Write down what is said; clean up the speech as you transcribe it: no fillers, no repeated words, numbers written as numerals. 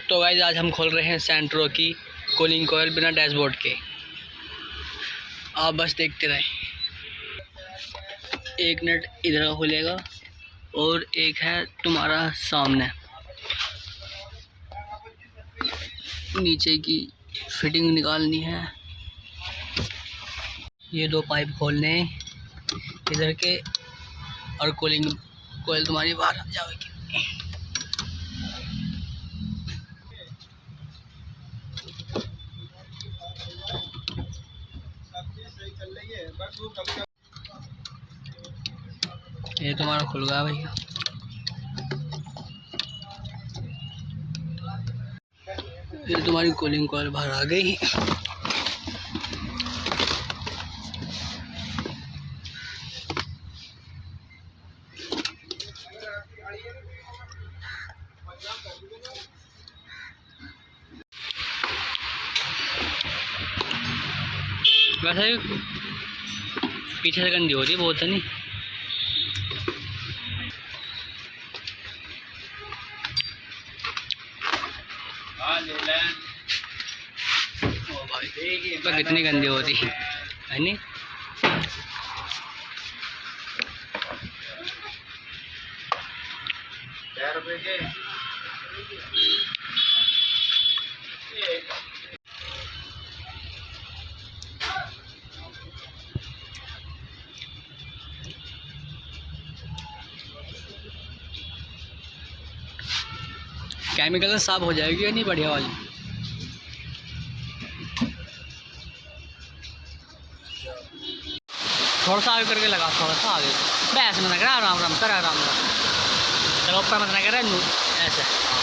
तो गाइस आज हम खोल रहे हैं सैंट्रो की कूलिंग कॉइल बिना डैशबोर्ड के। आप बस देखते रहें। एक नट इधर का खुलेगा और एक है तुम्हारा सामने। नीचे की फिटिंग निकालनी है। ये दो पाइप खोलने हैं इधर के और कूलिंग कॉइल तुम्हारी बाहर आ जाएगी। ये तुम्हारा खुल गया भैया। ये तुम्हारी कूलिंग कॉइल बाहर आ गई। वैसे पीछे से गंदी हो रही है बहुत है नहीं। ओ भाई तो कितनी गंदी हो रही है नहीं। केमिकल से साफ हो जाएगी या नहीं बढ़िया वाली। थोड़ा सा आगे करके लगा, थोड़ा सा आगे। बस में लग रहा है आराम आराम कर, आराम आराम चलो ऊपर मत ना करे ऐसे।